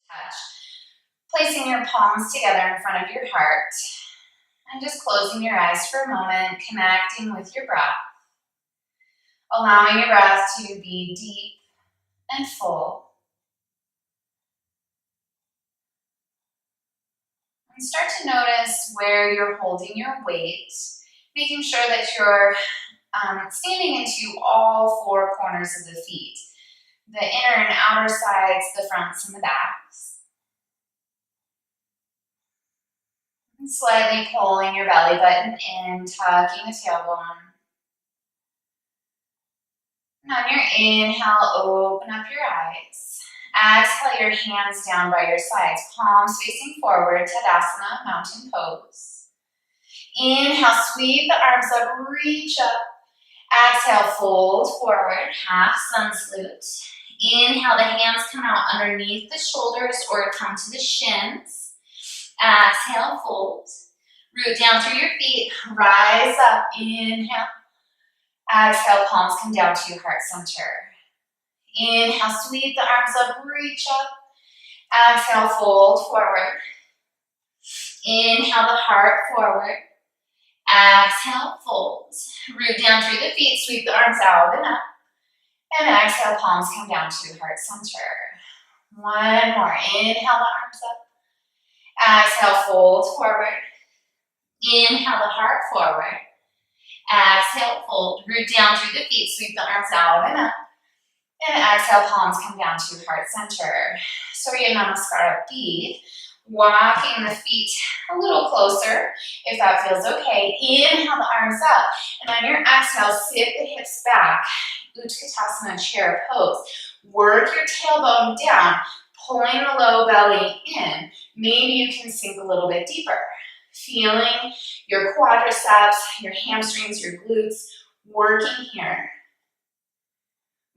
touch. Placing your palms together in front of your heart and just closing your eyes for a moment, connecting with your breath. Allowing your breath to be deep and full. And start to notice where you're holding your weight, making sure that you're standing into all four corners of the feet. The inner and outer sides, the fronts and the backs. And slightly pulling your belly button in, tucking the tailbone. And on your inhale, open up your eyes. Exhale your hands down by your sides, palms facing forward, Tadasana, mountain pose. Inhale, sweep the arms up, reach up. Exhale, fold forward, half sun salute. Inhale, the hands come out underneath the shoulders or come to the shins. Exhale, fold. Root down through your feet, rise up, inhale. Exhale, palms come down to your heart center. Inhale, sweep the arms up, reach up. Exhale, fold forward. Inhale, the heart forward. Exhale, fold. Root down through the feet, sweep the arms out and up. And exhale, palms come down to heart center. One more. Inhale, the arms up. Exhale, fold forward. Inhale, the heart forward. Exhale, fold. Root down through the feet, sweep the arms out and up. And exhale, palms come down to heart center. Surya Namaskara B. Walking the feet a little closer, if that feels okay. Inhale the arms up, and on your exhale, sit the hips back. Utkatasana chair pose. Work your tailbone down, pulling the low belly in. Maybe you can sink a little bit deeper. Feeling your quadriceps, your hamstrings, your glutes, working here.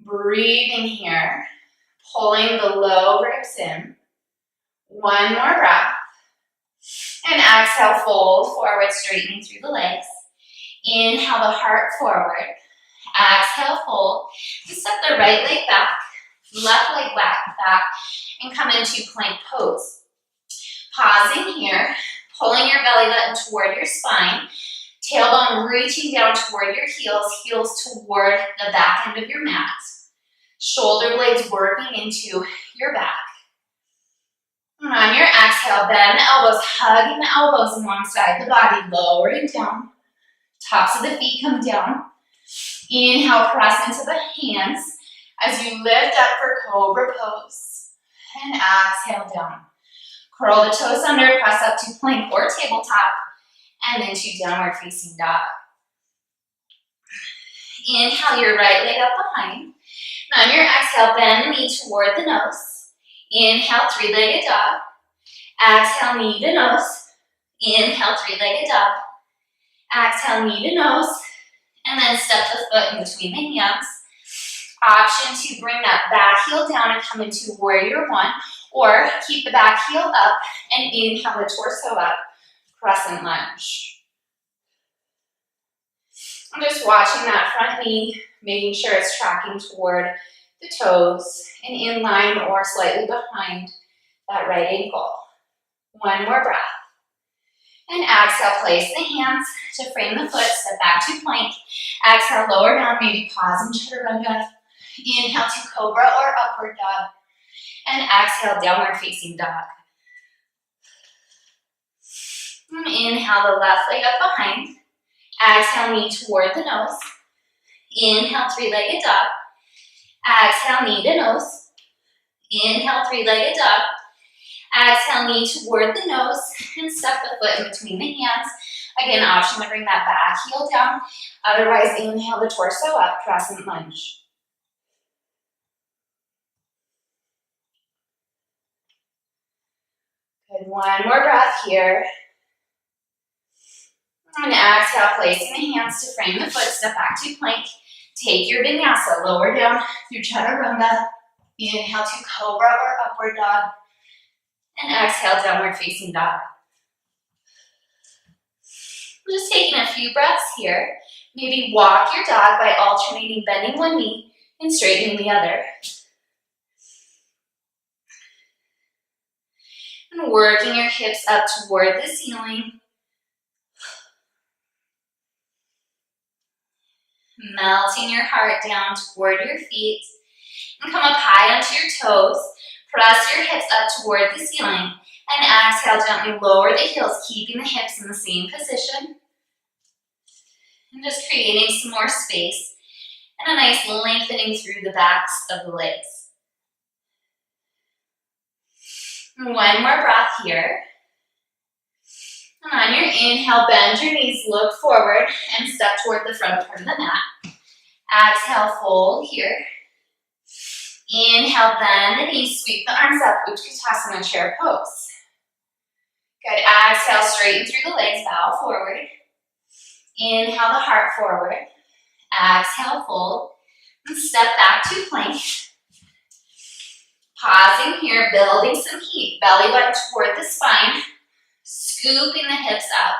Breathing here, pulling the low ribs in. One more breath. And exhale, fold forward, straightening through the legs. Inhale the heart forward. Exhale, fold. You step the right leg back, left leg back, and come into plank pose. Pausing here, pulling your belly button toward your spine, tailbone reaching down toward your heels, heels toward the back end of your mat. Shoulder blades working into your back. And on your exhale, bend the elbows, hugging the elbows alongside the body, lowering down. Tops of the feet come down. Inhale, press into the hands as you lift up for cobra pose. And exhale down. Curl the toes under, press up to plank or tabletop, and then to downward facing dog. Inhale your right leg up behind. And on your exhale, bend the knee toward the nose. Inhale, three-legged dog. Exhale, knee to nose. Inhale, three-legged dog. Exhale, knee to nose. And then step the foot in between the hands. Option to bring that back heel down and come into warrior one. Or keep the back heel up and inhale the torso up. Crescent lunge. I'm just watching that front knee, making sure it's tracking toward the toes and in line or slightly behind that right ankle. One more breath. And exhale, place the hands to frame the foot, step back to plank. Exhale, lower down, maybe pause in chaturanga. Inhale to cobra or upward dog. And exhale, downward facing dog. And inhale the left leg up behind. Exhale, knee toward the nose. Inhale, three-legged dog. Exhale, knee to nose. Inhale, three-legged dog. Exhale, knee toward the nose and step the foot in between the hands. Again, option to bring that back heel down. Otherwise, inhale the torso up, crescent lunge. Good, one more breath here. And exhale, placing the hands to frame the foot, step back to plank. Take your vinyasa, lower down through chaturanga. Inhale to cobra or upward dog. And exhale, downward facing dog. We're just taking a few breaths here. Maybe walk your dog by alternating bending one knee and straightening the other. And working your hips up toward the ceiling. Melting your heart down toward your feet. And come up high onto your toes. Press your hips up toward the ceiling. And exhale, gently lower the heels, keeping the hips in the same position. And just creating some more space. And a nice lengthening through the backs of the legs. And one more breath here. And on your inhale, bend your knees, look forward, and step toward the front part of the mat. Exhale, fold here. Inhale, bend the knees, sweep the arms up, Utkatasana chair pose. Good, exhale, straighten through the legs, bow forward. Inhale the heart forward. Exhale, fold. And step back to plank. Pausing here, building some heat. Belly button toward the spine. Scooping the hips up.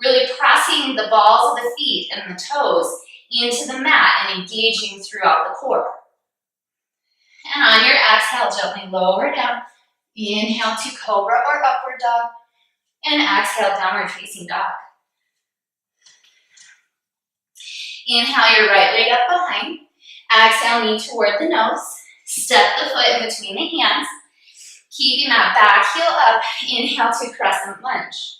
Really pressing the balls of the feet and the toes into the mat and engaging throughout the core. And on your exhale, gently lower down. Inhale to cobra or upward dog. And exhale, downward facing dog. Inhale your right leg up behind. Exhale, knee toward the nose. Step the foot in between the hands. Keeping that back heel up. Inhale to crescent lunge.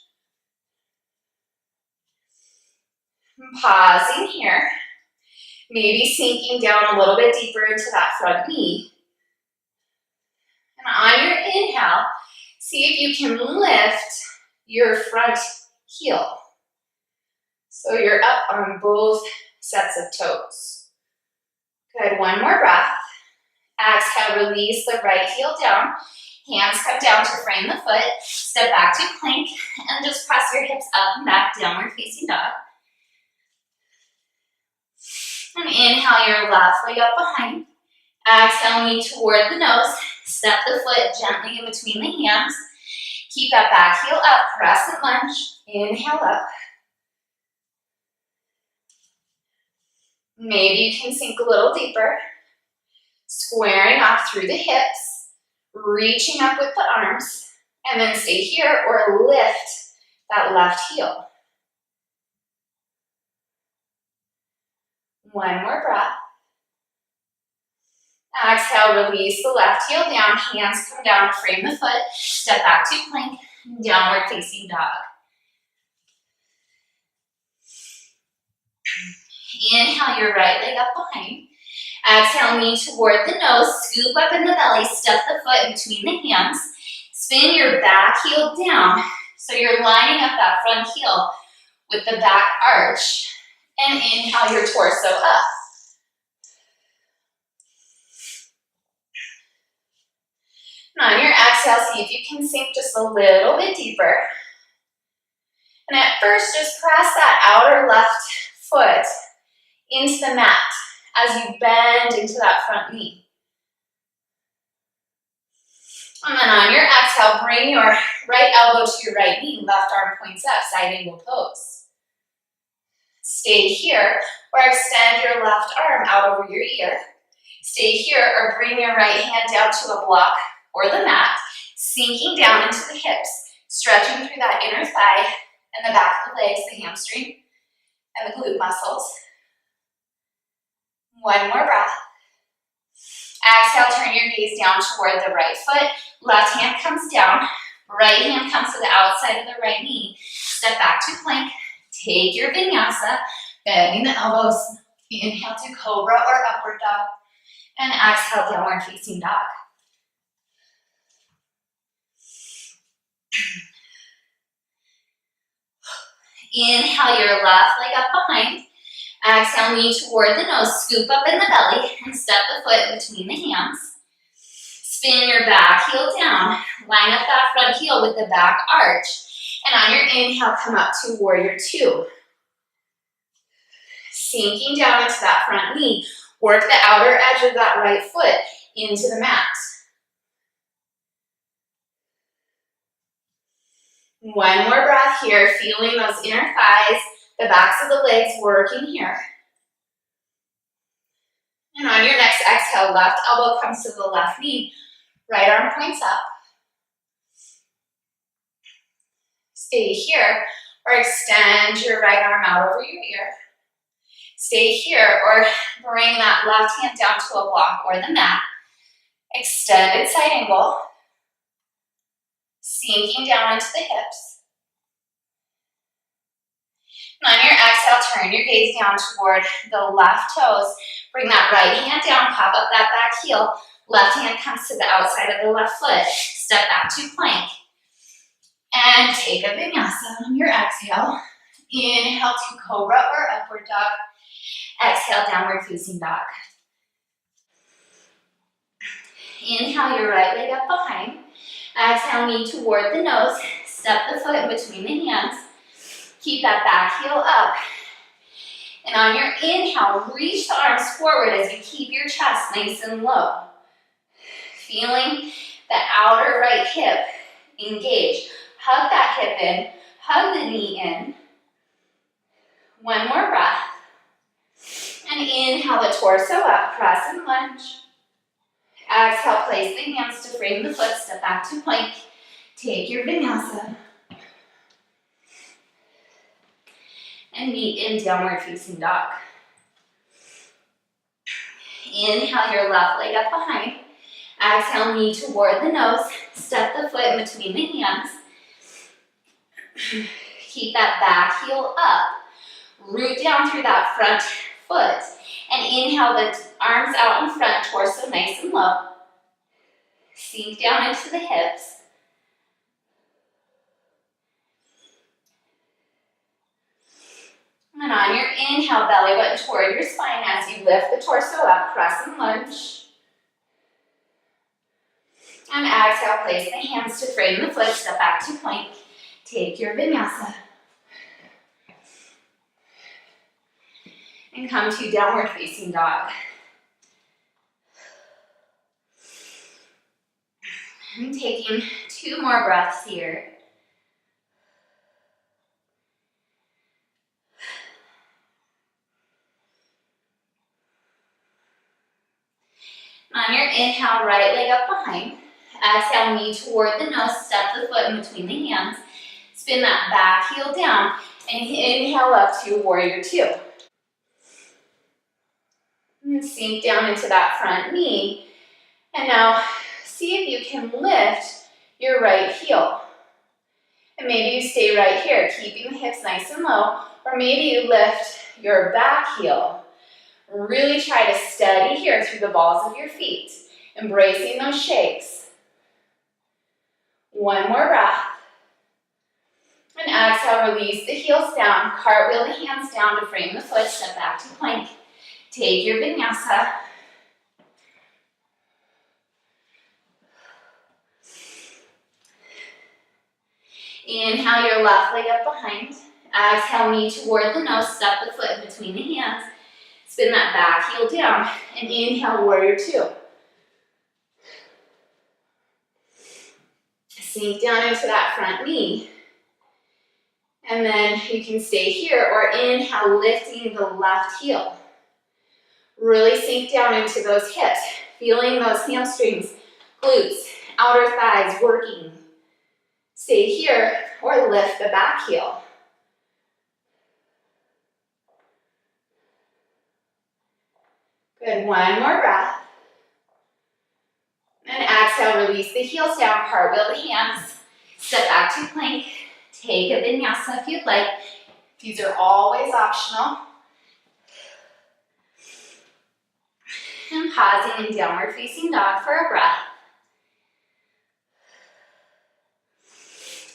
Pausing here. Maybe sinking down a little bit deeper into that front knee. And on your inhale, see if you can lift your front heel. So you're up on both sets of toes. Good, one more breath. Exhale, release the right heel down. Hands come down to frame the foot. Step back to plank and just press your hips up and back, downward facing dog. And inhale your left leg up behind. Exhale, knee toward the nose. Step the foot gently in between the hands. Keep that back heel up, crescent lunge. Inhale up. Maybe you can sink a little deeper. Squaring off through the hips. Reaching up with the arms. And then stay here or lift that left heel. One more breath. Exhale, release the left heel down. Hands come down, frame the foot. Step back to plank. Downward facing dog. Inhale your right leg up behind. Exhale, knee toward the nose. Scoop up in the belly. Step the foot in between the hands. Spin your back heel down. So you're lining up that front heel with the back arch. And inhale your torso up. And on your exhale, see if you can sink just a little bit deeper. And at first, just press that outer left foot into the mat as you bend into that front knee. And then on your exhale, bring your right elbow to your right knee, left arm points up, side angle pose. Stay here or extend your left arm out over your ear. Stay here or bring your right hand down to a block or the mat, sinking down into the hips, stretching through that inner thigh and the back of the legs, the hamstring and the glute muscles. One more breath. Exhale, turn your gaze down toward the right foot. Left hand comes down. Right hand comes to the outside of the right knee. Step back to plank. Take your vinyasa, bending the elbows. Inhale to cobra or upward dog. And exhale, downward facing dog. Inhale your left leg up behind. Exhale, knee toward the nose, scoop up in the belly, and step the foot in between the hands. Spin your back heel down. Line up that front heel with the back arch. And on your inhale, come up to warrior two. Sinking down into that front knee. Work the outer edge of that right foot into the mat. One more breath here, feeling those inner thighs, the backs of the legs working here. And on your next exhale, left elbow comes to the left knee, right arm points up. Stay here, or extend your right arm out over your ear. Stay here, or bring that left hand down to a block or the mat. Extended side angle. Sinking down into the hips. And on your exhale, turn your gaze down toward the left toes. Bring that right hand down, pop up that back heel. Left hand comes to the outside of the left foot. Step back to plank. And take a vinyasa on your exhale. Inhale to cobra or upward dog. Exhale, downward facing dog. Inhale your right leg up behind. Exhale, knee toward the nose. Step the foot in between the hands. Keep that back heel up. And on your inhale, reach the arms forward as you keep your chest nice and low. Feeling the outer right hip engage. Hug that hip in, hug the knee in. One more breath. And inhale the torso up, press and lunge. Exhale, place the hands to frame the foot, step back to plank. Take your vinyasa. And meet in downward facing dog. Inhale your left leg up behind. Exhale, knee toward the nose. Step the foot in between the hands. Keep that back heel up. Root down through that front foot. And inhale the arms out in front, torso nice and low. Sink down into the hips. And on your inhale, belly button toward your spine as you lift the torso up, press and lunge. And exhale, place the hands to frame the foot, step back to plank. Take your vinyasa. And come to downward facing dog. And taking 2 more breaths here. On your inhale, right leg up behind. Exhale, knee toward the nose, step the foot in between the hands. Spin that back heel down and inhale up to warrior 2. And sink down into that front knee. And now see if you can lift your right heel. And maybe you stay right here, keeping the hips nice and low, or maybe you lift your back heel. Really try to steady here through the balls of your feet, embracing those shakes. One more breath. And exhale, release the heels down, cartwheel the hands down to frame the foot, step back to plank. Take your vinyasa. Inhale your left leg up behind. Exhale, knee toward the nose, step the foot in between the hands. Spin that back heel down and inhale, warrior 2. Sink down into that front knee. And then you can stay here or inhale, lifting the left heel. Really sink down into those hips, feeling those hamstrings, glutes, outer thighs working. Stay here or lift the back heel. Good, one more breath. And exhale, release the heels down, cartwheel the hands, step back to plank, take a vinyasa if you'd like. These are always optional. And pausing in downward facing dog for a breath.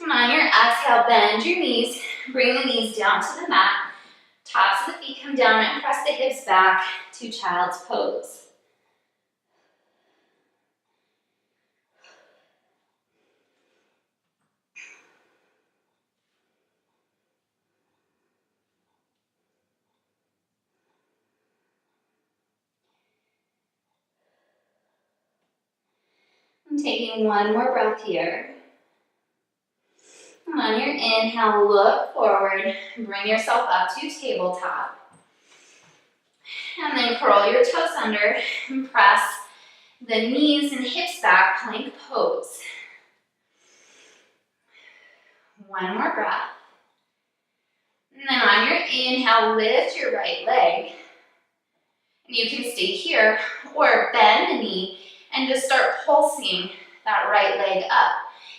And on your exhale, bend your knees, bring the knees down to the mat. Tops of the feet come down and press the hips back to child's pose. And taking one more breath here. And on your inhale, look forward, bring yourself up to tabletop. And then curl your toes under and press the knees and hips back, plank pose. One more breath. And then on your inhale, lift your right leg. And you can stay here or bend the knee and just start pulsing that right leg up,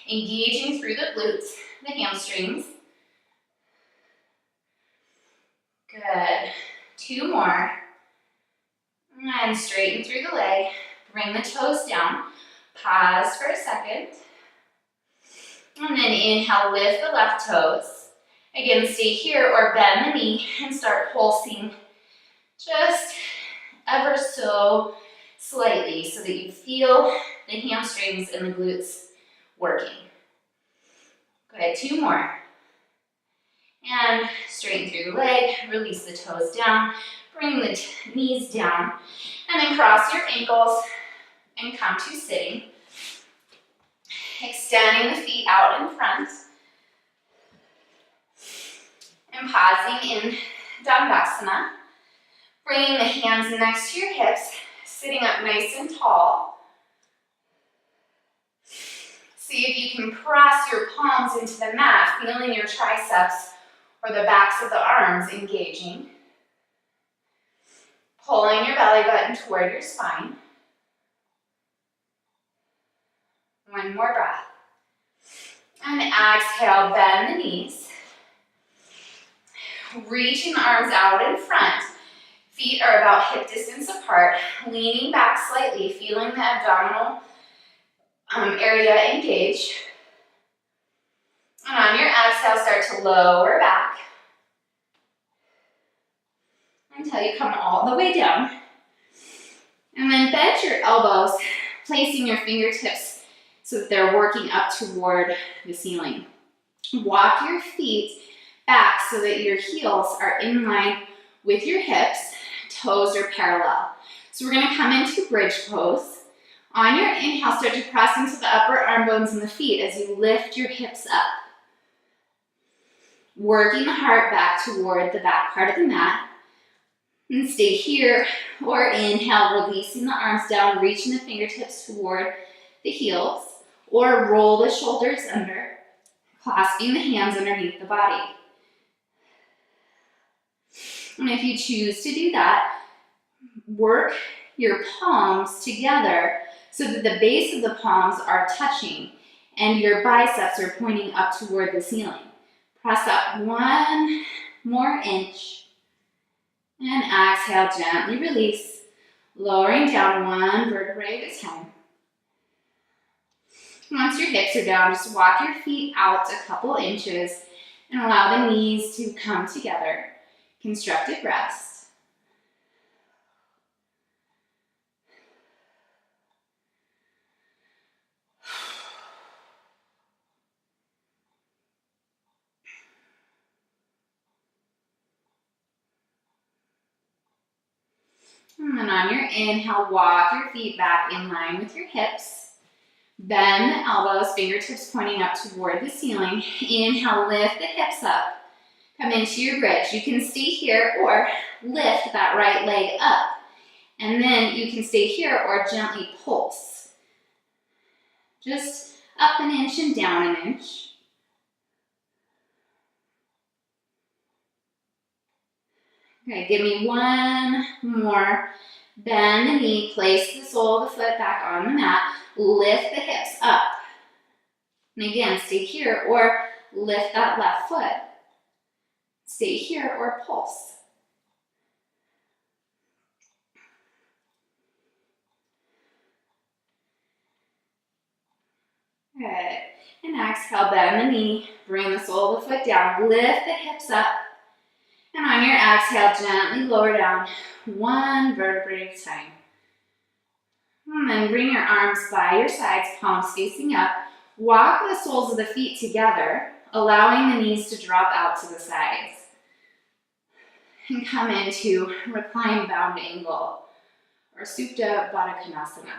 engaging through the glutes, the hamstrings. Good. Two more. And straighten through the leg. Bring the toes down. Pause for a second. And then inhale, lift the left toes. Again, stay here or bend the knee and start pulsing just ever so slightly so that you feel the hamstrings and the glutes working. Good, two more. And straighten through the leg, release the toes down, bring the knees down, and then cross your ankles and come to sitting. Extending the feet out in front. And pausing in Dandasana. Bringing the hands next to your hips, sitting up nice and tall. See if you can press your palms into the mat, feeling your triceps or the backs of the arms engaging. Pulling your belly button toward your spine. One more breath. And exhale, bend the knees. Reaching the arms out in front. Feet are about hip distance apart. Leaning back slightly, feeling the abdominal area engage. And on your exhale, start to lower back until you come all the way down. And then bend your elbows, placing your fingertips so that they're working up toward the ceiling. Walk your feet back so that your heels are in line with your hips, toes are parallel. So we're going to come into bridge pose. On your inhale, start to press into the upper arm bones and the feet as you lift your hips up. Working the heart back toward the back part of the mat. And stay here or inhale, releasing the arms down, reaching the fingertips toward the heels. Or roll the shoulders under, clasping the hands underneath the body. And if you choose to do that, work your palms together so that the base of the palms are touching and your biceps are pointing up toward the ceiling. Press up one more inch and exhale, gently release, lowering down one vertebrae at a time. Once your hips are down, just walk your feet out a couple inches and allow the knees to come together. Constructive rest. And then on your inhale, walk your feet back in line with your hips. Bend the elbows, fingertips pointing up toward the ceiling. Inhale, lift the hips up. Come into your bridge. You can stay here or lift that right leg up. And then you can stay here or gently pulse. Just up an inch and down an inch. Okay, give me one more. Bend the knee, place the sole of the foot back on the mat. Lift the hips up. And again, stay here or lift that left foot. Stay here or pulse. Good. And exhale, bend the knee. Bring the sole of the foot down. Lift the hips up. And on your exhale, gently lower down one vertebrae at a time. And then bring your arms by your sides, palms facing up. Walk the soles of the feet together, allowing the knees to drop out to the sides. And come into reclined bound angle, or Supta Baddha Konasana.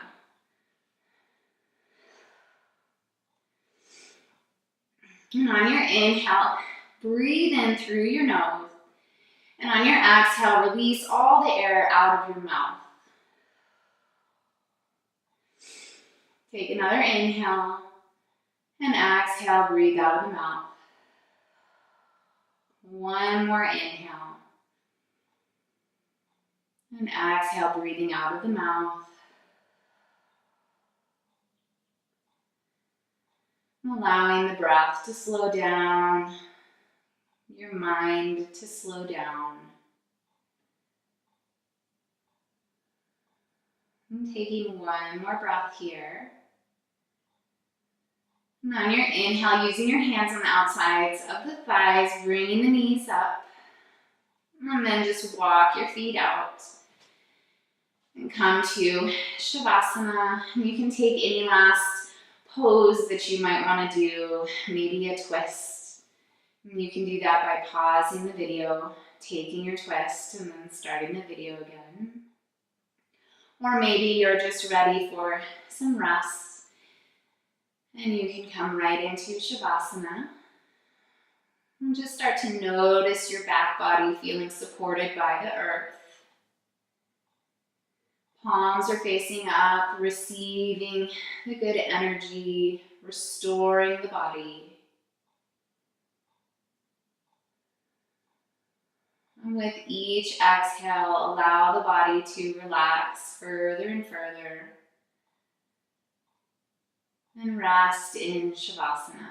And on your inhale, breathe in through your nose. And on your exhale, release all the air out of your mouth. Take another inhale and exhale, breathe out of the mouth. One more inhale. And exhale, breathing out of the mouth. Allowing the breath to slow down, your mind to slow down. And taking one more breath here. And on your inhale, using your hands on the outsides of the thighs, bringing the knees up. And then just walk your feet out. And come to Shavasana. And you can take any last pose that you might want to do, maybe a twist. And you can do that by pausing the video, taking your twist, and then starting the video again. Or maybe you're just ready for some rest. And you can come right into Shavasana. And just start to notice your back body feeling supported by the earth. Palms are facing up, receiving the good energy, restoring the body. And with each exhale, allow the body to relax further and further. And rest in Shavasana.